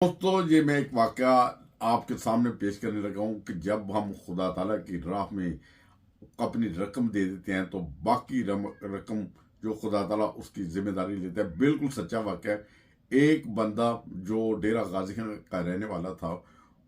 दोस्तों ये मैं एक वाकया आपके सामने पेश करने लगा हूँ कि जब हम खुदा ताला की राह में अपनी रकम दे देते हैं तो बाकी रकम जो खुदा ताला उसकी जिम्मेदारी लेता है। बिल्कुल सच्चा वाकया है। एक बंदा जो डेरा गाजी खान का रहने वाला था,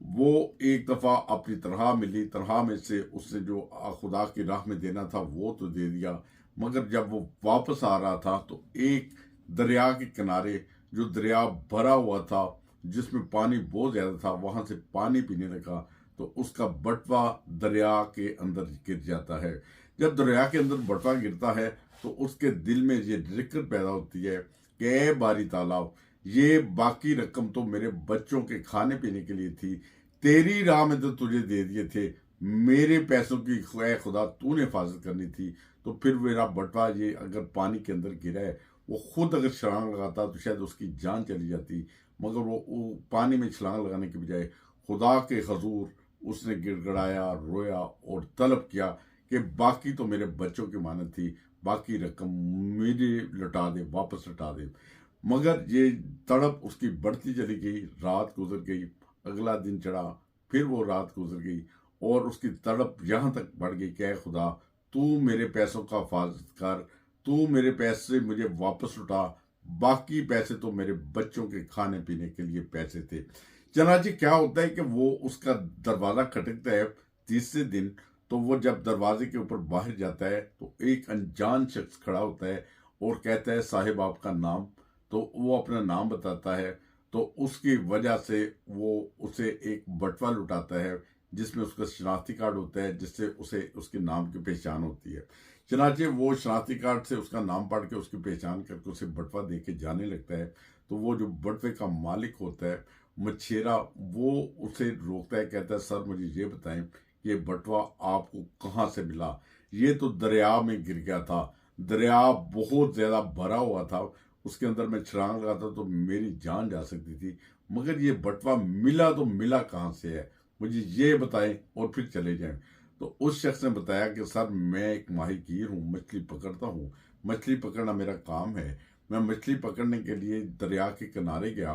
वो एक दफ़ा अपनी तनख्वाह मिली, तनख्वाह में से उसने जो खुदा की राह में देना था वो तो दे दिया, मगर जब वो वापस आ रहा था तो एक दरिया के किनारे, जो दरिया भरा हुआ था जिसमें पानी बहुत ज़्यादा था, वहां से पानी पीने लगा तो उसका बटवा दरिया के अंदर गिर जाता है। जब दरिया के अंदर बटवा गिरता है तो उसके दिल में ये जिक्र पैदा होती है कि ए बारी तालाब, ये बाकी रकम तो मेरे बच्चों के खाने पीने के लिए थी, तेरी राह में तो तुझे दे दिए थे, मेरे पैसों की ए खुदा तूने हिफाजत करनी थी। तो फिर मेरा बटवा ये अगर पानी के अंदर गिरा है, वो खुद अगर छलांग लगाता तो शायद उसकी जान चली जाती, मगर वो पानी में छलांग लगाने के बजाय खुदा के हजूर उसने गिड़गड़ाया, रोया और तलब किया कि बाकी तो मेरे बच्चों की मानत थी, बाकी रकम मेरे लौटा दे, वापस लौटा दे। मगर ये तड़प उसकी बढ़ती चली गई, रात गुजर गई, अगला दिन चढ़ा, फिर वो रात गुजर गई और उसकी तड़प यहाँ तक बढ़ गई कि खुदा तू मेरे पैसों का हिफाजत कर, तू मेरे पैसे मुझे वापस लौटा, बाकी पैसे तो मेरे बच्चों के खाने पीने के लिए पैसे थे। चनाची क्या होता है कि वो उसका दरवाजा खटकता है तीसरे दिन, तो वो जब दरवाजे के ऊपर बाहर जाता है तो एक अनजान शख्स खड़ा होता है और कहता है साहिब आपका नाम। तो वो अपना नाम बताता है, तो उसकी वजह से वो उसे एक बटवा लुटाता है जिसमें उसका शनाख्ती कार्ड होता है, जिससे उसे उसके नाम की पहचान होती है। चनाचे वो शनाख्ती कार्ड से उसका नाम पढ़ के उसकी पहचान करके उसे बटवा दे के जाने लगता है। तो वो जो बटवे का मालिक होता है मछेरा, वो उसे रोकता है, कहता है सर मुझे ये बताएं कि ये बटवा आपको कहाँ से मिला। ये तो दरिया में गिर गया था, दरिया बहुत ज्यादा भरा हुआ था, उसके अंदर मैं छलांग लगाता तो मेरी जान जा सकती थी, मगर ये बटवा मिला तो मिला कहाँ से है, मुझे ये बताएं और फिर चले जाएं। तो उस शख्स ने बताया कि सर मैं एक माहीगीर हूँ, मछली पकड़ता हूँ, मछली पकड़ना मेरा काम है। मैं मछली पकड़ने के लिए दरिया के किनारे गया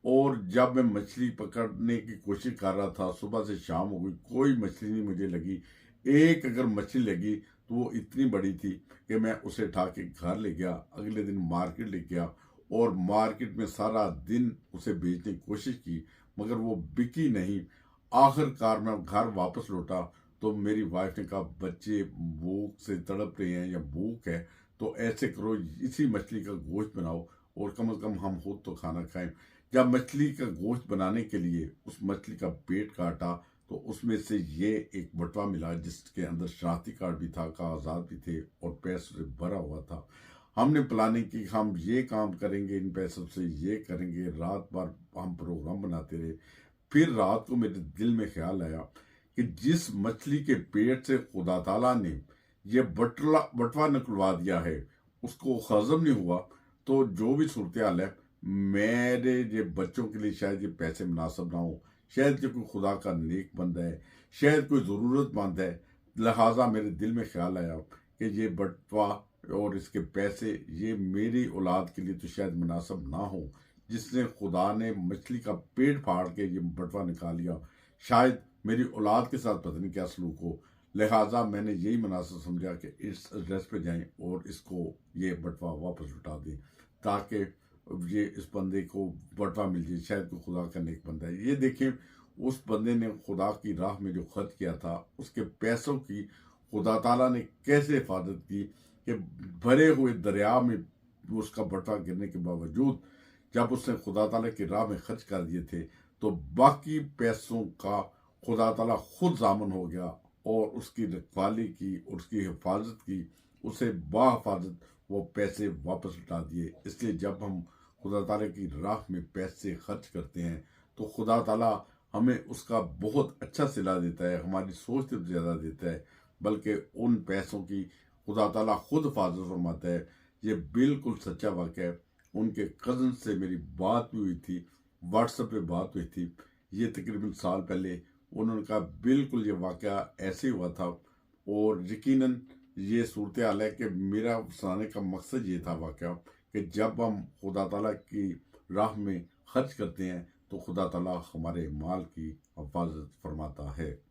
और जब मैं मछली पकड़ने की कोशिश कर रहा था, सुबह से शाम हो गई, कोई मछली नहीं मुझे लगी। एक अगर मछली लगी तो वो इतनी बड़ी थी कि मैं उसे उठा के घर ले गया, अगले दिन मार्केट ले गया और मार्केट में सारा दिन उसे बेचने की कोशिश की, मगर वो बिकी नहीं। आखिरकार मैं घर वापस लौटा तो मेरी वाइफ ने कहा बच्चे भूख से तड़प रहे हैं या भूख है, तो ऐसे करो इसी मछली का गोश्त बनाओ और कम से कम हम खुद तो खाना खाएं। जब मछली का गोश्त बनाने के लिए उस मछली का पेट काटा तो उसमें से ये एक बटवा मिला जिसके अंदर शनाख्ती कार्ड भी था, कागजात भी थे और पैसों से भरा हुआ था। हमने प्लानिंग की, हम ये काम करेंगे, इन पैसों से ये करेंगे, रात भर हम प्रोग्राम बनाते रहे। फिर रात को मेरे दिल में ख्याल आया कि जिस मछली के पेट से खुदा ताला ने ये बटवा निकलवा दिया है उसको हजम नहीं हुआ, तो जो भी सूरत हाल है, मेरे ये बच्चों के लिए शायद ये पैसे मुनासिब ना हो, शायद ये कोई खुदा का नेक बंदा है, शायद कोई ज़रूरतमंद है। लिहाजा मेरे दिल में ख्याल आया कि ये बटवा और इसके पैसे ये मेरी औलाद के लिए तो शायद मुनासिब ना हो, जिसने खुदा ने मछली का पेट फाड़ के ये बटवा निकाल लिया, शायद मेरी औलाद के साथ पता नहीं क्या सलूक हो। लिहाजा मैंने यही मुनासिब समझा कि इस एड्रेस पे जाएं और इसको ये बटवा वापस लौटा दें, ताकि ये इस बंदे को बटवा मिल जाए, शायद कोई खुदा का नेक बंदा है। ये देखें उस बंदे ने खुदा की राह में जो खर्च किया था, उसके पैसों की खुदा ताला ने कैसे हिफाजत की कि भरे हुए दरिया में उसका बटवा गिरने के बावजूद जब उसने खुदा ताला की राह में खर्च कर दिए थे तो बाकी पैसों का खुदा ताला खुद जामन हो गया और उसकी रखवाली की, उसकी हिफाजत की, उसे बाहिफाजत वो पैसे वापस लौटा दिए। इसलिए जब हम खुदा ताला की राह में पैसे खर्च करते हैं तो खुदा ताला हमें उसका बहुत अच्छा सिला देता है, हमारी सोच से ज़्यादा देता है, बल्कि उन पैसों की खुदा ताला खुद हिफाजत फरमाता है। ये बिल्कुल सच्चा वाक़या है। उनके कज़न से मेरी बात भी हुई थी, व्हाट्सएप पे बात हुई थी, ये तकरीबन साल पहले। उन्होंने कहा बिल्कुल ये वाक़या ऐसे हुआ था और यकीनन ये सूरत हाल है कि मेरा सुनाने का मकसद ये था वाक़या कि जब हम खुदा ताला की राह में खर्च करते हैं तो खुदा ताला हमारे माल की हिफाजत फरमाता है।